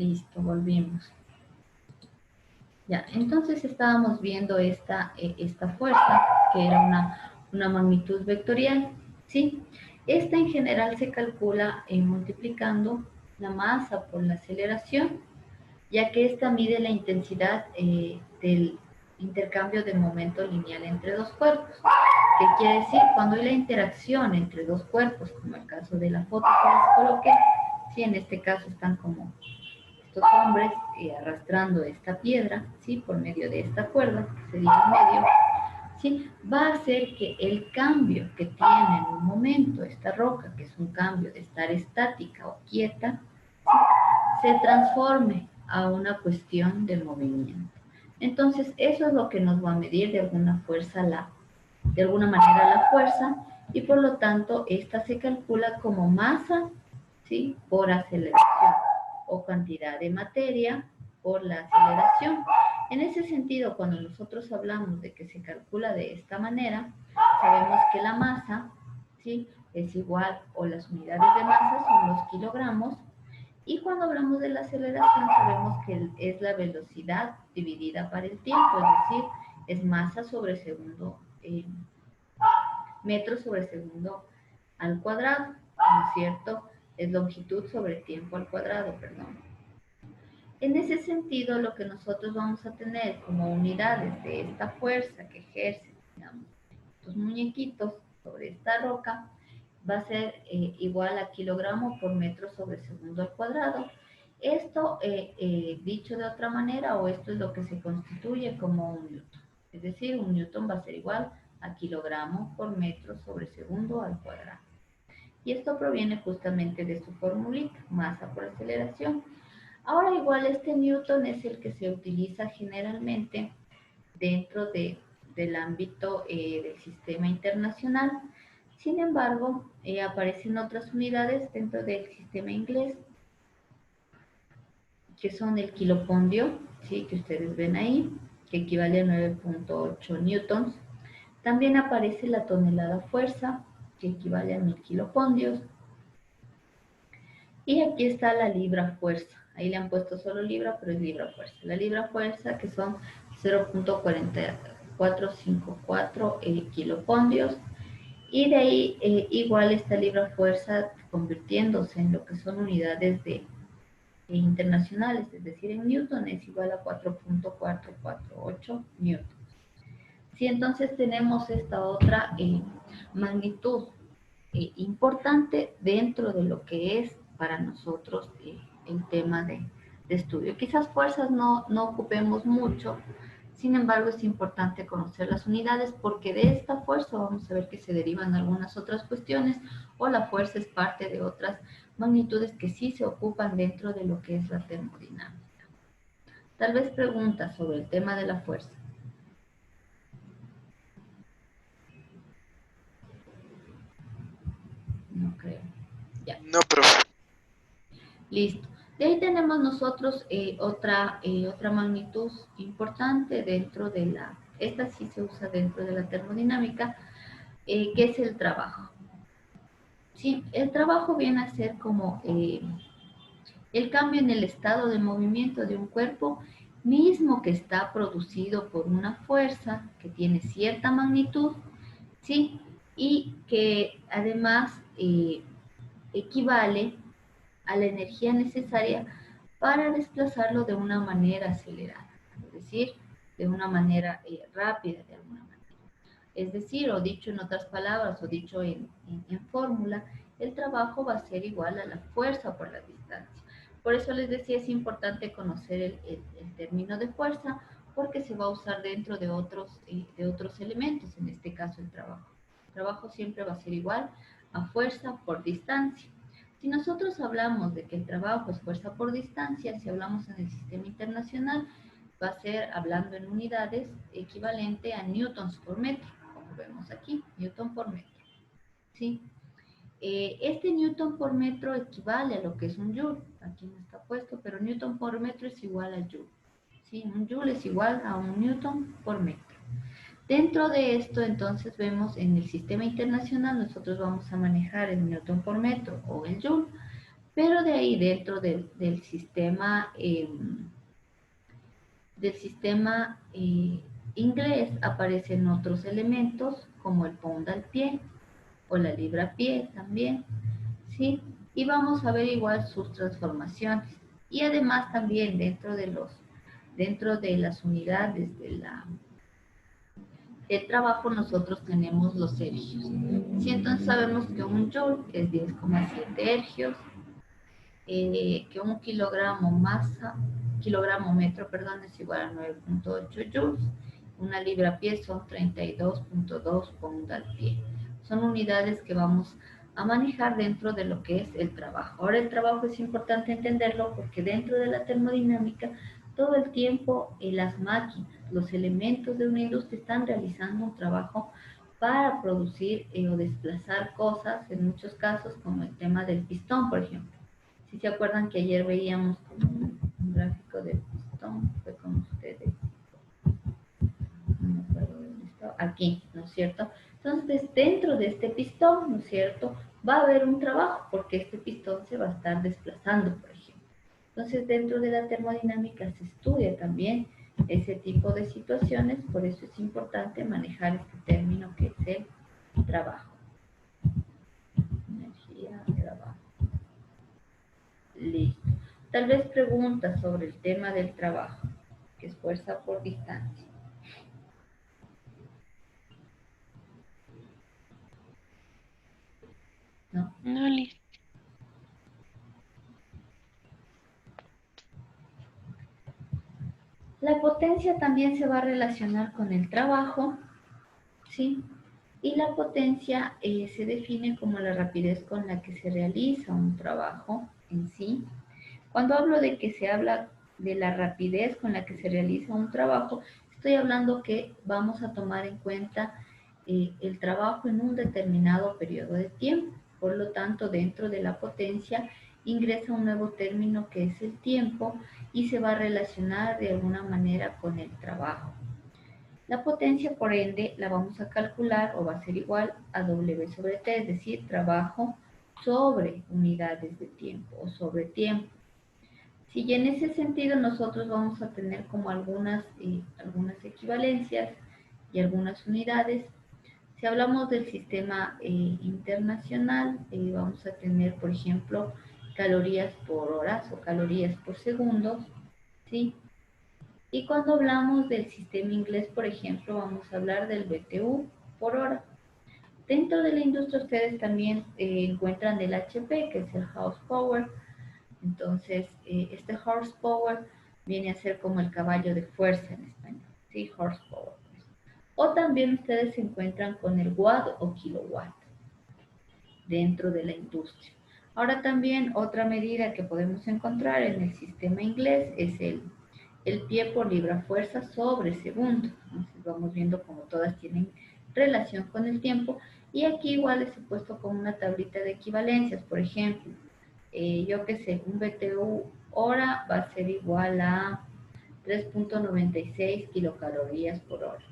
Listo, volvimos. Ya, entonces estábamos viendo esta fuerza, que era una magnitud vectorial, ¿sí? Esta en general se calcula multiplicando la masa por la aceleración, ya que esta mide la intensidad del intercambio de momento lineal entre dos cuerpos. ¿Qué quiere decir? Cuando hay la interacción entre dos cuerpos, como el caso de la foto que les coloqué, ¿sí? En este caso están como estos hombres arrastrando esta piedra, ¿sí? Por medio de esta cuerda, que sería el medio, ¿sí? Va a hacer que el cambio que tiene en un momento esta roca, que es un cambio de estar estática o quieta, ¿sí? Se transforme a una cuestión de movimiento. Entonces, eso es lo que nos va a medir de alguna manera la fuerza, y por lo tanto, esta se calcula como masa, ¿sí? Por aceleración, o cantidad de materia por la aceleración. En ese sentido, cuando nosotros hablamos de que se calcula de esta manera, sabemos que la masa, ¿sí? Es igual, o las unidades de masa son los kilogramos, y cuando hablamos de la aceleración sabemos que es la velocidad dividida por el tiempo, es decir, es masa sobre segundo, metro sobre segundo al cuadrado, ¿no es cierto? Es longitud sobre tiempo al cuadrado, perdón. En ese sentido, lo que nosotros vamos a tener como unidades de esta fuerza que ejercen, digamos, estos muñequitos sobre esta roca, va a ser igual a kilogramo por metro sobre segundo al cuadrado. Esto, dicho de otra manera, o esto es lo que se constituye como un newton. Es decir, un newton va a ser igual a kilogramo por metro sobre segundo al cuadrado. Y esto proviene justamente de su formulita, masa por aceleración. Ahora igual este newton es el que se utiliza generalmente dentro del ámbito del sistema internacional. Sin embargo, aparecen otras unidades dentro del sistema inglés, que son el kilopondio, ¿sí? Que ustedes ven ahí, que equivale a 9.8 newtons. También aparece la tonelada fuerza, que equivale a 1000 kilopondios. Y aquí está la libra fuerza. Ahí le han puesto solo libra, pero es libra fuerza. La libra fuerza, que son 0.4454 kilopondios. Y de ahí igual esta libra fuerza convirtiéndose en lo que son unidades internacionales, es decir, en newton es igual a 4.448 newtons. Si entonces tenemos esta otra magnitud importante dentro de lo que es para nosotros el tema de estudio. Quizás fuerzas no ocupemos mucho, sin embargo es importante conocer las unidades, porque de esta fuerza vamos a ver que se derivan algunas otras cuestiones, o la fuerza es parte de otras magnitudes que sí se ocupan dentro de lo que es la termodinámica. Tal vez preguntas sobre el tema de la fuerza. No creo. Ya. No, profe. Listo. De ahí tenemos nosotros otra magnitud importante dentro de esta sí se usa dentro de la termodinámica, que es el trabajo. Sí, el trabajo viene a ser como el cambio en el estado de movimiento de un cuerpo, mismo que está producido por una fuerza que tiene cierta magnitud, ¿sí? Y que además equivale a la energía necesaria para desplazarlo de una manera acelerada, es decir, de una manera rápida de alguna manera. Es decir, o dicho en otras palabras, o dicho en fórmula, el trabajo va a ser igual a la fuerza por la distancia. Por eso les decía, es importante conocer el término de fuerza, porque se va a usar dentro de otros elementos, en este caso el trabajo. El trabajo siempre va a ser igual a fuerza por distancia. Si nosotros hablamos de que el trabajo es fuerza por distancia, si hablamos en el sistema internacional, va a ser, hablando en unidades, equivalente a newtons por metro, como vemos aquí, newton por metro. ¿Sí? Este newton por metro equivale a lo que es un joule, aquí no está puesto, pero newton por metro es igual a joule. ¿Sí? Un joule es igual a un newton por metro. Dentro de esto, entonces, vemos en el sistema internacional, nosotros vamos a manejar el newton por metro o el joule, Pero de ahí dentro del sistema inglés aparecen otros elementos como el pound al pie o la libra pie también, ¿sí? Y vamos a ver igual sus transformaciones. Y además también dentro de las unidades del trabajo nosotros tenemos los ergios. Sí, entonces sabemos que un joule es 10,7 ergios, que un kilogramo metro, perdón, es igual a 9,8 joules. Una libra pie son 32,2 pound al pie. Son unidades que vamos a manejar dentro de lo que es el trabajo. Ahora el trabajo es importante entenderlo porque dentro de la termodinámica todo el tiempo las máquinas, los elementos de una industria están realizando un trabajo para producir o desplazar cosas, en muchos casos como el tema del pistón, por ejemplo. Si se acuerdan que ayer veíamos un gráfico del pistón, fue con ustedes, no me acuerdo dónde estaba, aquí, ¿no es cierto? Entonces, dentro de este pistón, ¿no es cierto? Va a haber un trabajo, porque este pistón se va a estar desplazando, por ejemplo. Entonces, dentro de la termodinámica se estudia también ese tipo de situaciones, por eso es importante manejar este término que es el trabajo. Energía, trabajo. Listo. Tal vez preguntas sobre el tema del trabajo, que es fuerza por distancia. ¿No? No, listo. La potencia también se va a relacionar con el trabajo, ¿sí? Y la potencia se define como la rapidez con la que se realiza un trabajo en sí. Cuando hablo de que se habla de la rapidez con la que se realiza un trabajo, estoy hablando que vamos a tomar en cuenta el trabajo en un determinado periodo de tiempo. Por lo tanto, dentro de la potencia ingresa un nuevo término que es el tiempo y se va a relacionar de alguna manera con el trabajo. La potencia, por ende, la vamos a calcular o va a ser igual a W sobre T, es decir, trabajo sobre unidades de tiempo o sobre tiempo. Si en ese sentido nosotros vamos a tener como algunas equivalencias y algunas unidades. Si hablamos del sistema internacional, vamos a tener, por ejemplo, calorías por horas o calorías por segundos, ¿sí? Y cuando hablamos del sistema inglés, por ejemplo, vamos a hablar del BTU por hora. Dentro de la industria ustedes también encuentran el HP, que es el horsepower. Entonces, este horsepower viene a ser como el caballo de fuerza en español, ¿sí? Horsepower. O también ustedes se encuentran con el watt o kilowatt dentro de la industria. Ahora también otra medida que podemos encontrar en el sistema inglés es el pie por libra fuerza sobre segundo. Entonces vamos viendo cómo todas tienen relación con el tiempo. Y aquí igual les he puesto como una tablita de equivalencias. Por ejemplo, yo que sé, un BTU hora va a ser igual a 3,96 kilocalorías por hora.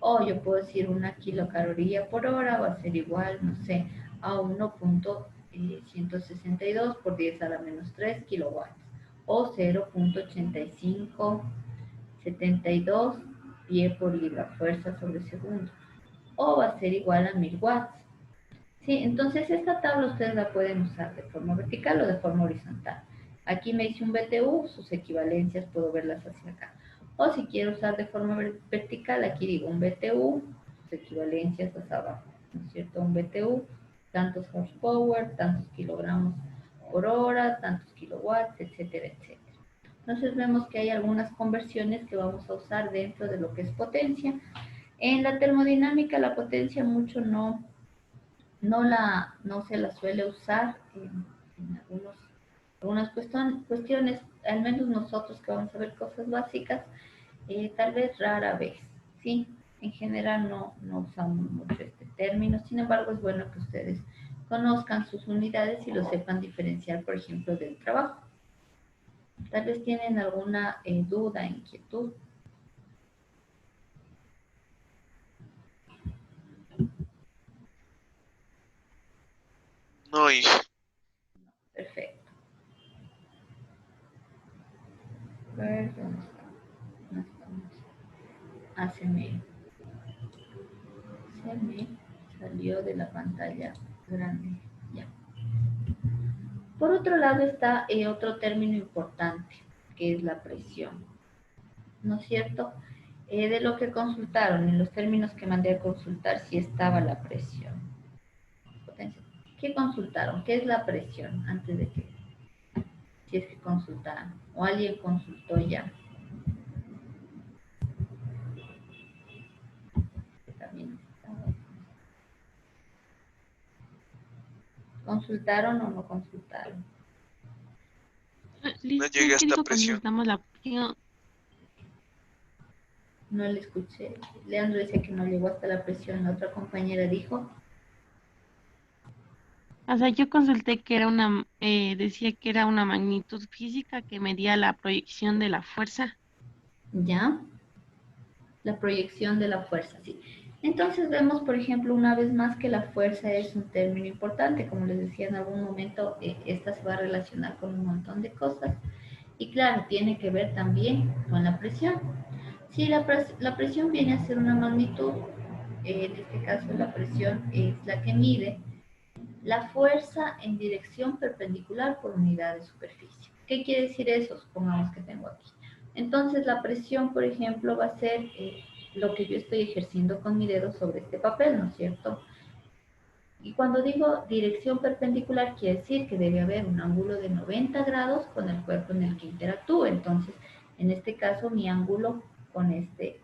O yo puedo decir una kilocaloría por hora va a ser igual, no sé, a 1,162 por 10 a la menos 3 kilowatts. O 0,8572 pie por libra fuerza sobre segundo. O va a ser igual a 1000 watts. Sí, entonces esta tabla ustedes la pueden usar de forma vertical o de forma horizontal. Aquí me hice un BTU, sus equivalencias puedo verlas hacia acá. O si quiero usar de forma vertical, aquí digo un BTU, sus equivalencias hacia abajo, ¿no es cierto? Un BTU, tantos horsepower, tantos kilogramos por hora, tantos kilowatts, etcétera, etcétera. Entonces vemos que hay algunas conversiones que vamos a usar dentro de lo que es potencia. En la termodinámica la potencia mucho no se la suele usar en algunas cuestiones, al menos nosotros que vamos a ver cosas básicas, tal vez rara vez, ¿sí? En general no usamos mucho este término, sin embargo es bueno que ustedes conozcan sus unidades y lo sepan diferenciar, por ejemplo, del trabajo. Tal vez tienen alguna duda, inquietud. No, hija. Perfecto. me salió de la pantalla grande. Ya. Por otro lado está otro término importante, que es la presión, ¿no es cierto? De lo que consultaron, en los términos que mandé a consultar, si estaba la presión. ¿Qué consultaron? ¿Qué es la presión? Antes de que, si es que consultaron, o alguien consultó ya. También ¿consultaron o no consultaron? No llegué hasta presión. No le escuché. Leandro dice que no llegó hasta la presión. La otra compañera dijo. O sea, yo consulté que era decía que era una magnitud física que medía la proyección de la fuerza. ¿Ya? La proyección de la fuerza, sí. Entonces vemos, por ejemplo, una vez más que la fuerza es un término importante. Como les decía en algún momento, esta se va a relacionar con un montón de cosas. Y claro, tiene que ver también con la presión. Si la presión viene a ser una magnitud, en este caso la presión es la que mide la fuerza en dirección perpendicular por unidad de superficie. ¿Qué quiere decir eso? Supongamos que tengo aquí. Entonces la presión, por ejemplo, va a ser lo que yo estoy ejerciendo con mi dedo sobre este papel, ¿no es cierto? Y cuando digo dirección perpendicular, quiere decir que debe haber un ángulo de 90 grados con el cuerpo en el que interactúe. Entonces, en este caso, mi ángulo con este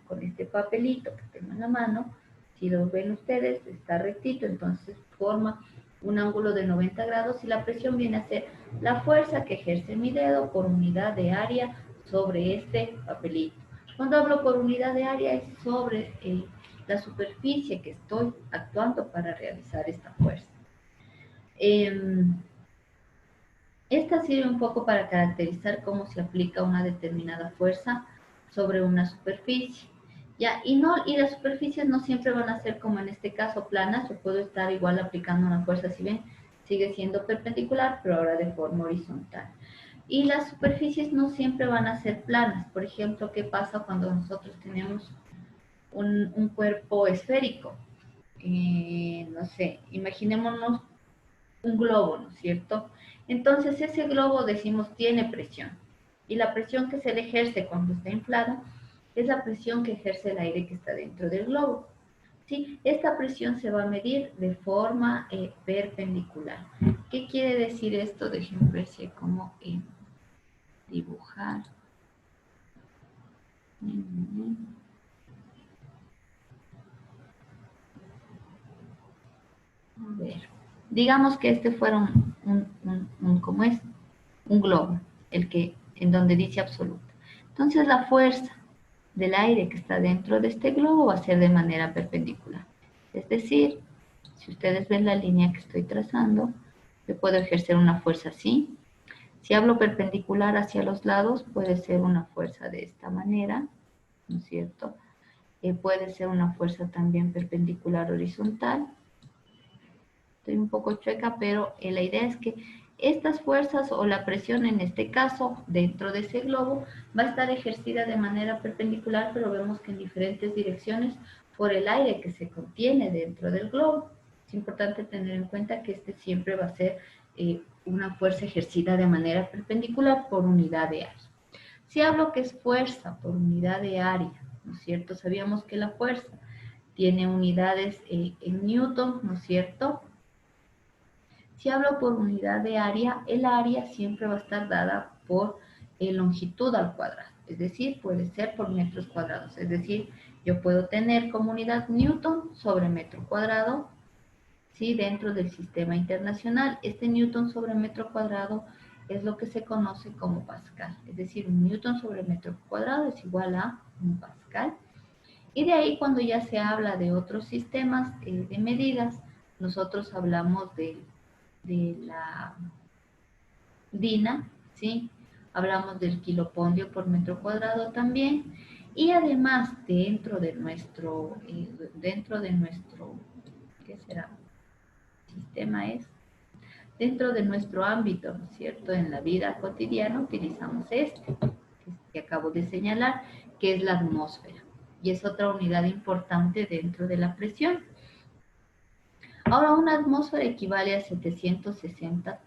papelito que tengo en la mano, si lo ven ustedes, está rectito, entonces forma un ángulo de 90 grados y la presión viene a ser la fuerza que ejerce mi dedo por unidad de área sobre este papelito. Cuando hablo por unidad de área es sobre la superficie que estoy actuando para realizar esta fuerza. Esta sirve un poco para caracterizar cómo se aplica una determinada fuerza sobre una superficie. ¿Ya? Y las superficies no siempre van a ser como en este caso planas, yo puedo estar igual aplicando una fuerza, si ven, sigue siendo perpendicular, pero ahora de forma horizontal. Y las superficies no siempre van a ser planas. Por ejemplo, ¿qué pasa cuando nosotros tenemos un cuerpo esférico? No sé, imaginémonos un globo, ¿no es cierto? Entonces ese globo, decimos, tiene presión. Y la presión que se le ejerce cuando está inflado es la presión que ejerce el aire que está dentro del globo. ¿Sí? Esta presión se va a medir de forma perpendicular. ¿Qué quiere decir esto? Déjenme ver si hay como dibujar. A ver, digamos que este fuera ¿cómo es? Un globo, en donde dice absoluta. Entonces la fuerza del aire que está dentro de este globo va a ser de manera perpendicular. Es decir, si ustedes ven la línea que estoy trazando, yo puedo ejercer una fuerza así. Si hablo perpendicular hacia los lados, puede ser una fuerza de esta manera, ¿no es cierto? Puede ser una fuerza también perpendicular horizontal. Estoy un poco chueca, pero la idea es que estas fuerzas o la presión en este caso dentro de ese globo va a estar ejercida de manera perpendicular, pero vemos que en diferentes direcciones por el aire que se contiene dentro del globo. Es importante tener en cuenta que este siempre va a ser una fuerza ejercida de manera perpendicular por unidad de área. Si hablo que es fuerza por unidad de área, ¿no es cierto? Sabíamos que la fuerza tiene unidades en newton, ¿no es cierto? Si hablo por unidad de área, el área siempre va a estar dada por longitud al cuadrado, es decir, puede ser por metros cuadrados, es decir, yo puedo tener como unidad newton sobre metro cuadrado, ¿sí? Dentro del sistema internacional. Este newton sobre metro cuadrado es lo que se conoce como pascal, es decir, un newton sobre metro cuadrado es igual a un pascal. Y de ahí cuando ya se habla de otros sistemas de medidas, nosotros hablamos de la DINA, ¿sí? Hablamos del kilopondio por metro cuadrado también. Y además, dentro de nuestro, ¿qué será? Sistema es, dentro de nuestro ámbito, ¿no es cierto? En la vida cotidiana utilizamos este, que acabo de señalar, que es la atmósfera. Y es otra unidad importante dentro de la presión. Ahora, una atmósfera equivale a 760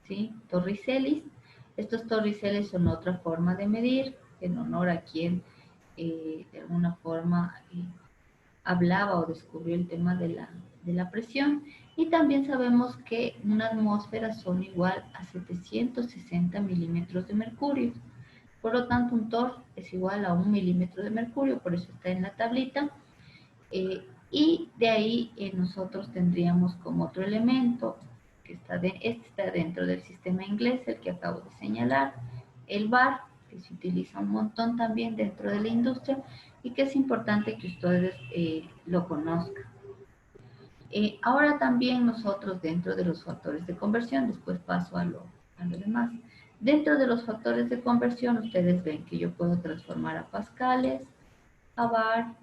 ¿sí? Torricelis. Estos torricelis son otra forma de medir, en honor a quien de alguna forma hablaba o descubrió el tema de la presión. Y también sabemos que una atmósfera son igual a 760 milímetros de mercurio. Por lo tanto, un TOR es igual a 1 milímetro de mercurio, por eso está en la tablita. Y de ahí nosotros tendríamos como otro elemento, que este está dentro del sistema inglés, el que acabo de señalar, el bar, que se utiliza un montón también dentro de la industria y que es importante que ustedes lo conozcan. Ahora también nosotros dentro de los factores de conversión, después paso a lo demás, dentro de los factores de conversión ustedes ven que yo puedo transformar a pascales, a bar.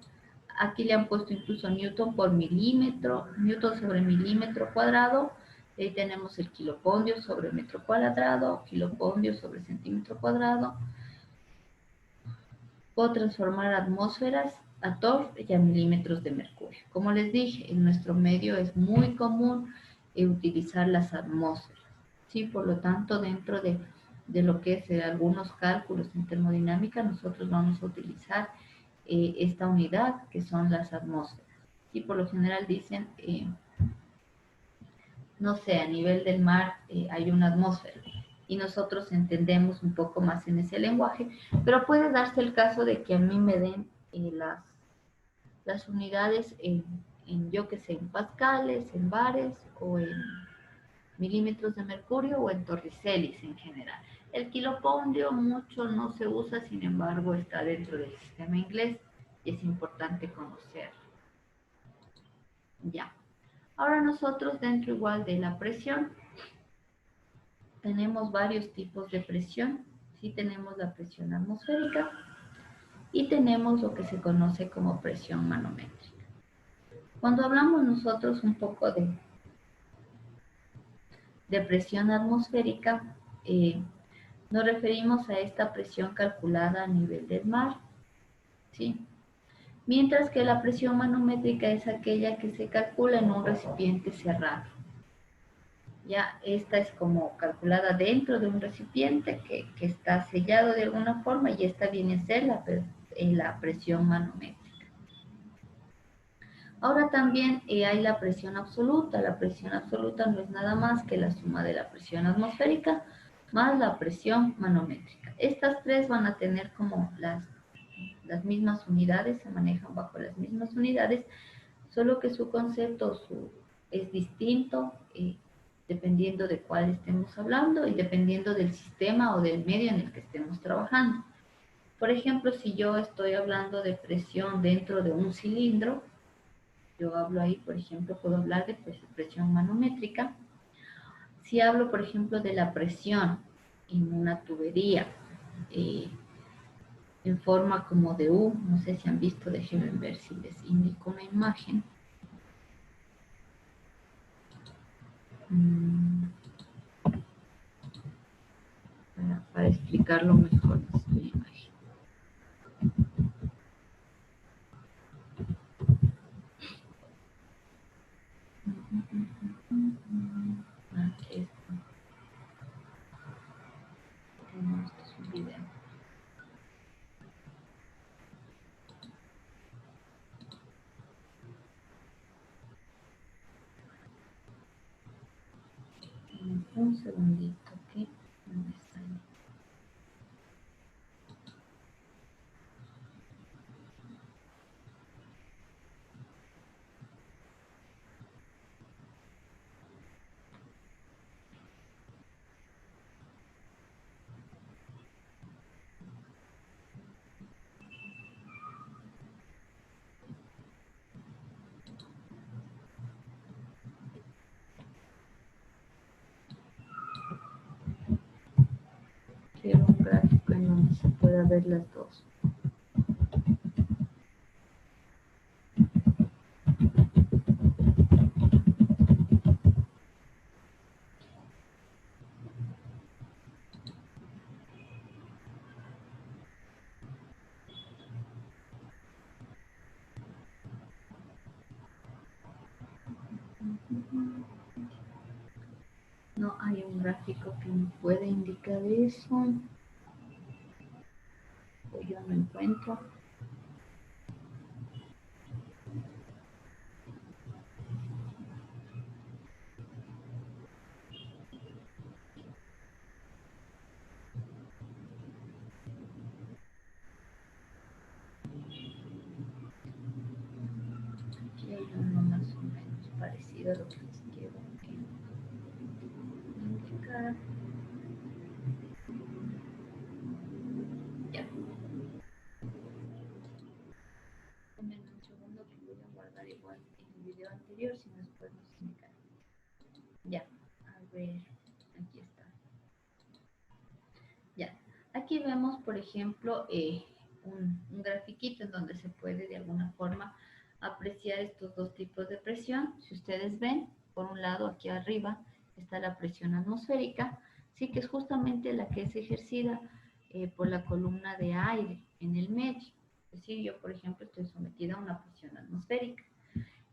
Aquí le han puesto incluso Newton por milímetro, Newton sobre milímetro cuadrado. Ahí tenemos el kilopondio sobre metro cuadrado, kilopondio sobre centímetro cuadrado. Puedo transformar atmósferas a torr y a milímetros de mercurio. Como les dije, en nuestro medio es muy común utilizar las atmósferas. ¿Sí? Por lo tanto, dentro de lo que es algunos cálculos en termodinámica, nosotros vamos a utilizar esta unidad que son las atmósferas. Y por lo general dicen, no sé, a nivel del mar hay una atmósfera y nosotros entendemos un poco más en ese lenguaje, pero puede darse el caso de que a mí me den las unidades yo que sé, en pascales, en bares o en milímetros de mercurio o en torricelis en general. El kilopondio mucho no se usa, sin embargo está dentro del sistema inglés y es importante conocerlo. Ya. Ahora nosotros dentro igual de la presión tenemos varios tipos de presión. Sí tenemos la presión atmosférica y tenemos lo que se conoce como presión manométrica. Cuando hablamos nosotros un poco de presión atmosférica, nos referimos a esta presión calculada a nivel del mar, ¿sí? Mientras que la presión manométrica es aquella que se calcula en un recipiente cerrado. Ya esta es como calculada dentro de un recipiente que está sellado de alguna forma y esta viene a ser la presión manométrica. Ahora también hay la presión absoluta. La presión absoluta no es nada más que la suma de la presión atmosférica más la presión manométrica. Estas tres van a tener como las mismas unidades, se manejan bajo las mismas unidades, solo que su concepto es distinto dependiendo de cuál estemos hablando y dependiendo del sistema o del medio en el que estemos trabajando. Por ejemplo, si yo estoy hablando de presión dentro de un cilindro, yo hablo ahí, por ejemplo, puedo hablar de presión manométrica. Si hablo, por ejemplo, de la presión en una tubería en forma como de U, no sé si han visto, déjenme ver si les indico una imagen. Para explicarlo mejor, esta imagen. Aquí está. No, esto es un video. Un segundito, ¿ok? No me sale. Quiero un gráfico en donde se pueda ver las dos. No hay un gráfico que me pueda indicar eso. O yo no encuentro. Aquí hay uno más o menos parecido a lo que les quiero indicar. Ya. Denme un segundo que voy a guardar igual el video anterior si nos podemos indicar. Ya. A ver, aquí está. Ya. Aquí vemos, por ejemplo, un grafiquito en donde se puede de alguna forma apreciar estos dos tipos de presión. Si ustedes ven, por un lado aquí arriba está la presión atmosférica, sí que es justamente la que es ejercida por la columna de aire en el medio. Es decir, yo por ejemplo estoy sometida a una presión atmosférica.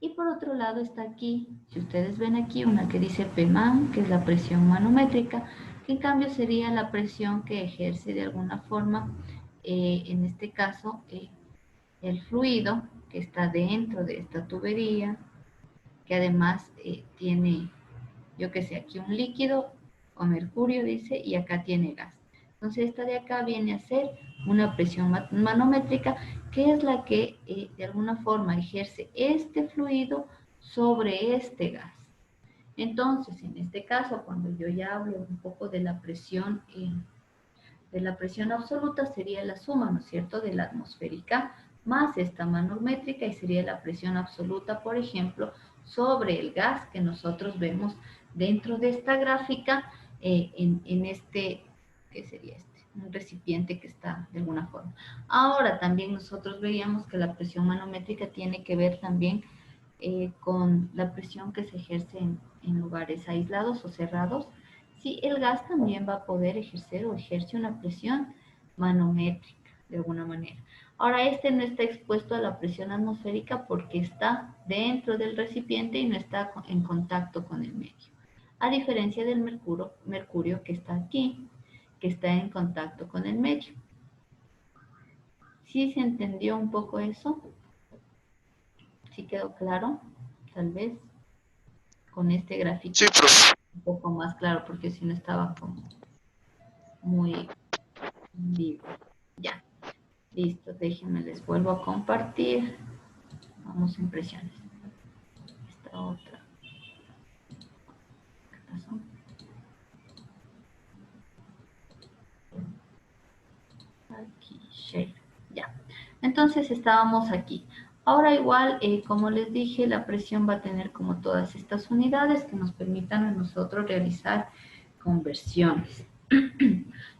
Y por otro lado está aquí, si ustedes ven aquí, una que dice PMAN, que es la presión manométrica, que en cambio sería la presión que ejerce de alguna forma, en este caso, el fluido que está dentro de esta tubería, que además tiene, yo que sé, aquí un líquido o mercurio, dice, y acá tiene gas. Entonces esta de acá viene a ser una presión manométrica, que es la que de alguna forma ejerce este fluido sobre este gas. Entonces, en este caso, cuando yo ya hablo un poco de la presión absoluta, sería la suma, ¿no es cierto?, de la atmosférica más esta manométrica, y sería la presión absoluta, por ejemplo, sobre el gas que nosotros vemos dentro de esta gráfica, en este, ¿qué sería este? Un recipiente que está de alguna forma. Ahora también nosotros veíamos que la presión manométrica tiene que ver también con la presión que se ejerce en lugares aislados o cerrados. Sí, el gas también va a poder ejercer o ejerce una presión manométrica de alguna manera. Ahora, este no está expuesto a la presión atmosférica porque está dentro del recipiente y no está en contacto con el medio. A diferencia del mercurio que está aquí, que está en contacto con el medio. ¿Sí se entendió un poco eso? ¿Sí quedó claro? Tal vez con este gráfico Sí, profe. un poco más claro, porque si no estaba como muy vivo. Ya, listo, déjenme, les vuelvo a compartir. Vamos a impresiones. Esta otra. ¿Qué pasó? Aquí, share. Ya. Entonces estábamos aquí. Ahora igual, como les dije, la presión va a tener como todas estas unidades que nos permitan a nosotros realizar conversiones.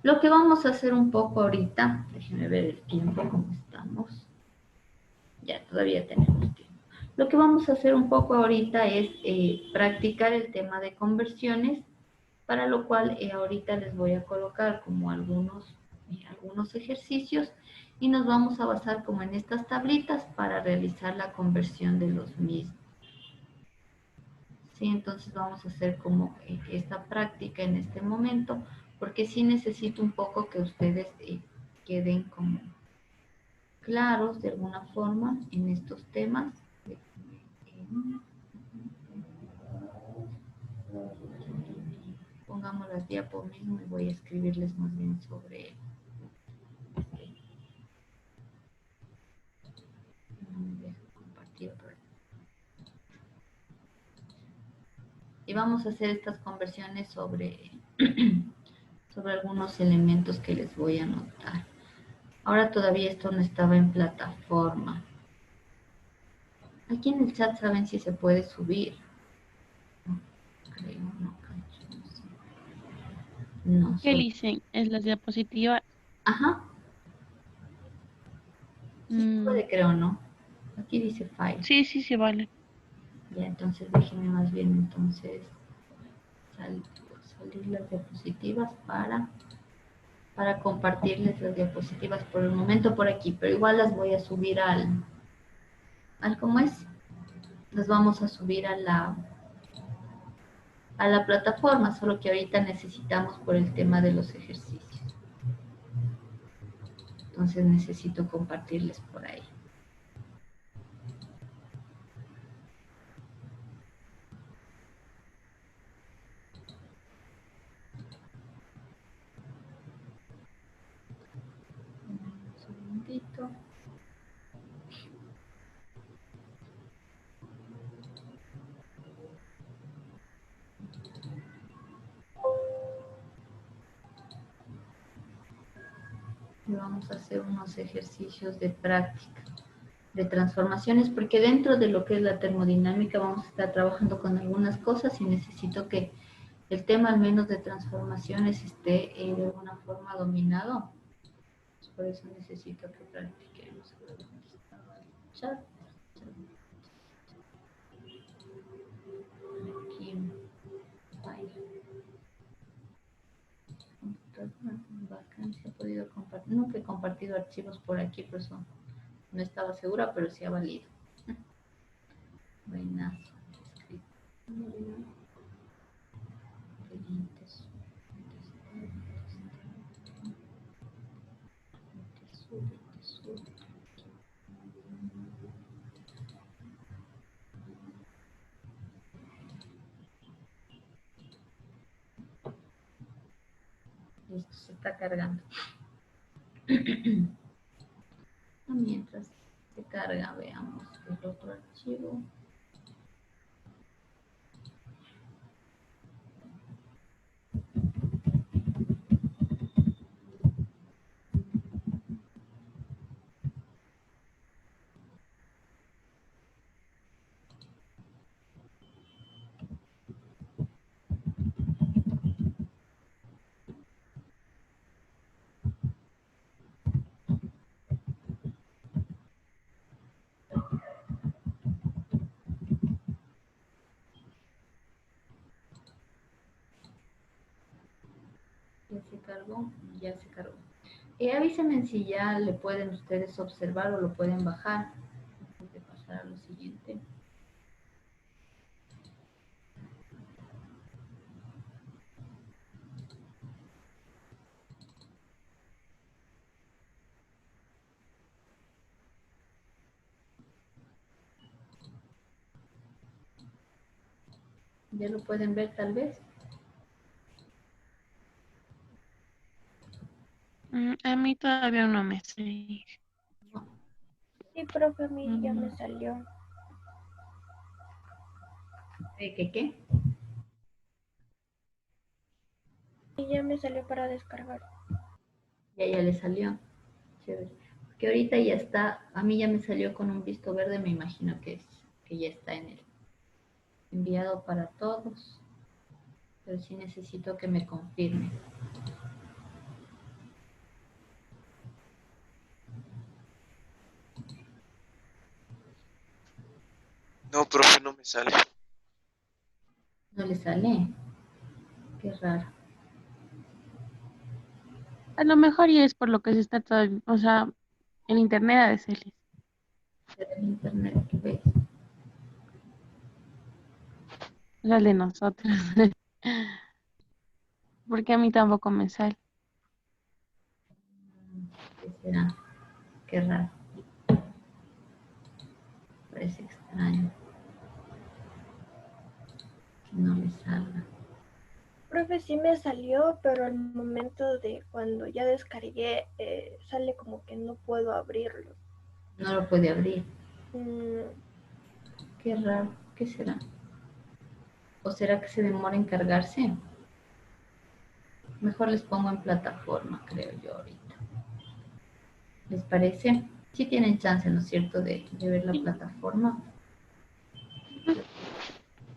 Lo que vamos a hacer un poco ahorita, déjenme ver el tiempo, cómo estamos. Ya, todavía tenemos tiempo. Lo que vamos a hacer un poco ahorita es practicar el tema de conversiones, para lo cual ahorita les voy a colocar como algunos ejercicios y nos vamos a basar como en estas tablitas para realizar la conversión de los mismos. Sí, entonces vamos a hacer como esta práctica en este momento, porque sí necesito un poco que ustedes queden como claros de alguna forma en estos temas. Pongamos las diapos mismo y voy a escribirles más bien sobre compartir. Y vamos a hacer estas conversiones sobre algunos elementos que les voy a anotar. Ahora todavía esto no estaba en plataforma. Aquí en el chat saben si se puede subir. No, creo, no, no. ¿Qué dicen? ¿Es las diapositivas? Ajá. Sí se puede, creo, ¿no? Aquí dice file. Sí, sí, sí, vale. Ya, entonces déjenme más bien entonces salir las diapositivas para compartirles las diapositivas por el momento por aquí, pero igual las voy a subir ¿cómo es? Las vamos a subir a la a la plataforma, solo que ahorita necesitamos por el tema de los ejercicios. Entonces necesito compartirles por ahí. Un segundito. Y vamos a hacer unos ejercicios de práctica, de transformaciones, porque dentro de lo que es la termodinámica vamos a estar trabajando con algunas cosas y necesito que el tema al menos de transformaciones esté de alguna forma dominado. Por eso necesito que practiquemos. Chat. Aquí, vacancia, he podido compartir. Nunca he compartido archivos por aquí, por eso no estaba segura, pero sí ha valido. Buenazo. Listo, se está cargando. Mientras se carga, veamos el otro archivo. Ya se cargó, ya se cargó. Avísenme si ya le pueden ustedes observar o lo pueden bajar. Antes de pasar a lo siguiente. ¿Ya lo pueden ver tal vez? A mí todavía no me sé. No. Sí, profe, a mí ya me salió. ¿Qué? Y ya me salió para descargar. Ya le salió. Chévere. Porque ahorita ya está, a mí ya me salió con un visto verde, me imagino que ya está en el enviado para todos. Pero sí necesito que me confirme. No, profe, no me sale. ¿No le sale? Qué raro. A lo mejor ya es por lo que se está todo, o sea, el internet ha de ser. Será el internet que ves. O sea, el de nosotros. Porque a mí tampoco me sale. ¿Qué será? Qué raro. Parece extraño que no me salga. Profe, sí me salió, pero al momento de cuando ya descargué, sale como que no puedo abrirlo. No lo puede abrir. Mm, Qué raro. ¿Qué será? ¿O será que se demora en cargarse? Mejor les pongo en plataforma, creo yo ahorita. ¿Les parece? Sí tienen chance, ¿no es cierto?, de ver la plataforma.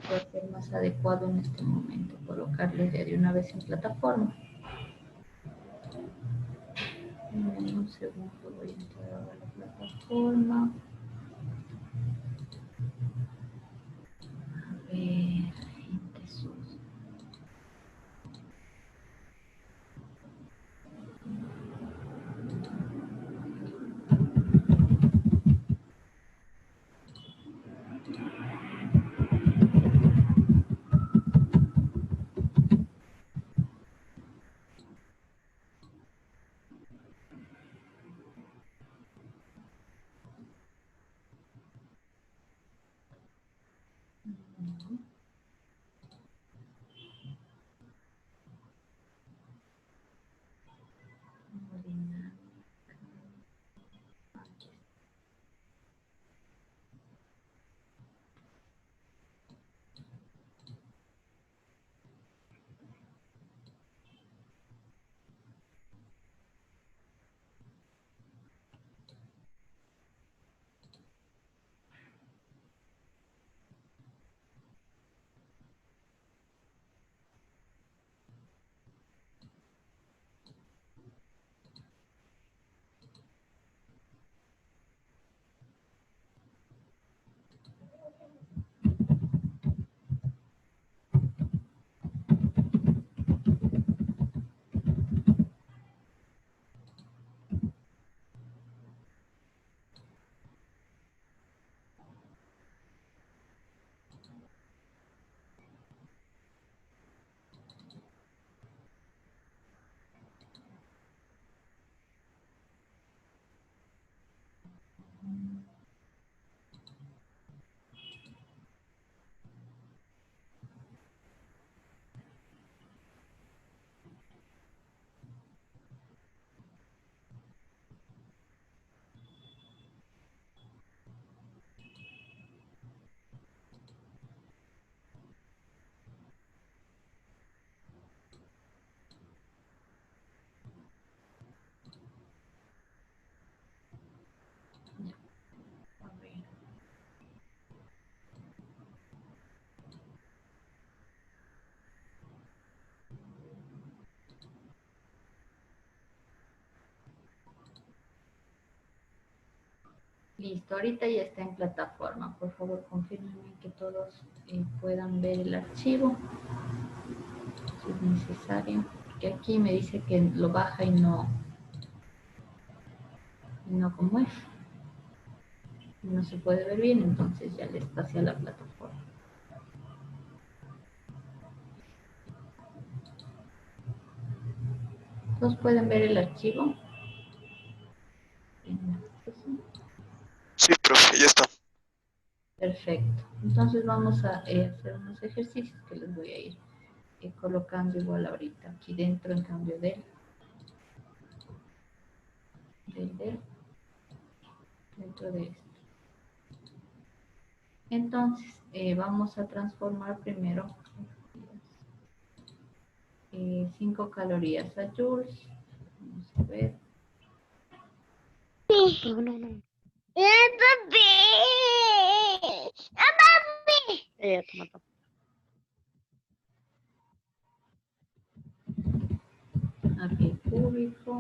Puede ser más adecuado en este momento colocarles ya de una vez en plataforma. En un segundo voy a entrar ahora a la plataforma. A ver, Jesús. Listo, ahorita ya está en plataforma. Por favor, confirmen que todos puedan ver el archivo, si es necesario. Porque aquí me dice que lo baja y no como es. No se puede ver bien, entonces ya les pasé a la plataforma. ¿Todos pueden ver el archivo? Sí, profe, ya está. Perfecto. Entonces vamos a hacer unos ejercicios que les voy a ir colocando igual ahorita aquí dentro, en cambio dentro de esto. Entonces vamos a transformar primero 5 calorías a joules. Vamos a ver. No. Toma. A pie cúbico.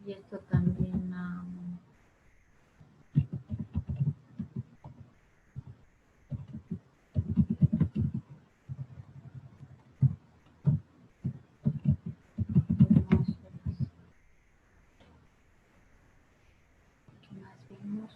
Y esto también ¿qué más vimos?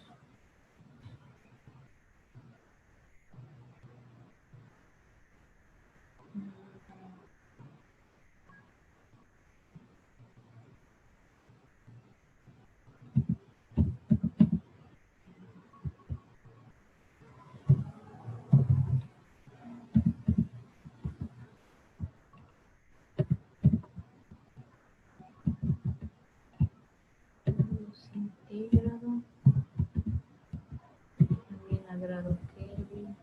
Luz integrado, también a grado Kelvin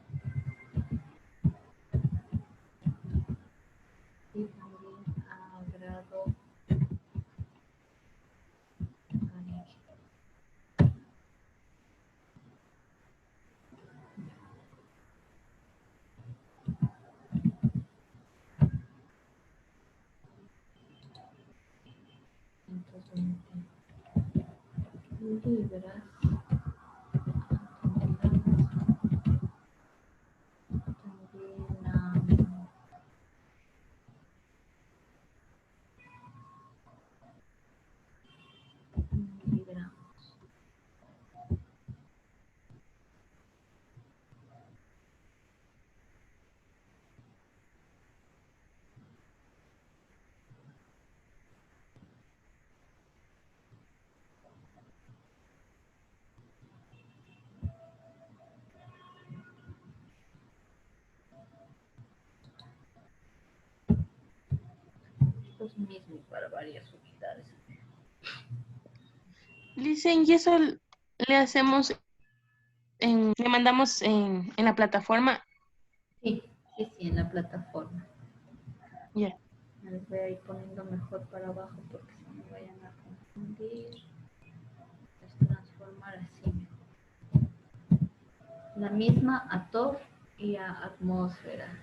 y también a grado Fahrenheit. Entonces, libras también miligramos. Los mismos para varias unidades. Dicen, y eso le hacemos le mandamos en la plataforma. Sí, en la plataforma. Ya. Me les voy a ir poniendo mejor para abajo porque si no vayan a confundir. Es transformar así. La misma a TOF y a atmósferas.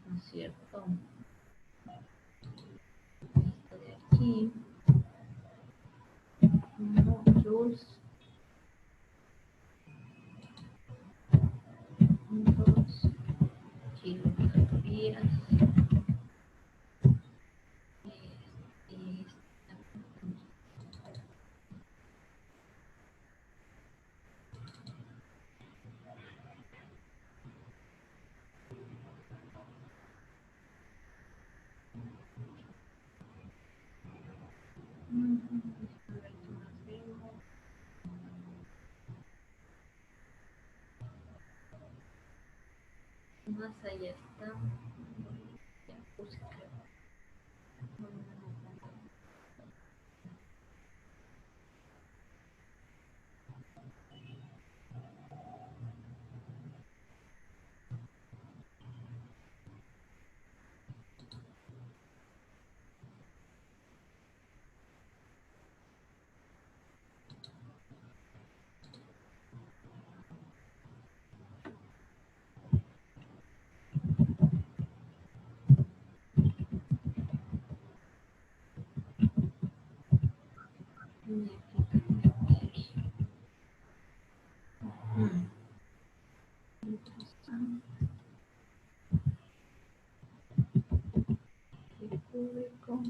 ¿No es cierto? Esto de aquí. 1 joules. 2 kilocalorías. Y más allá está. Ya puse, creo. Y aquí también. Ujú. El público.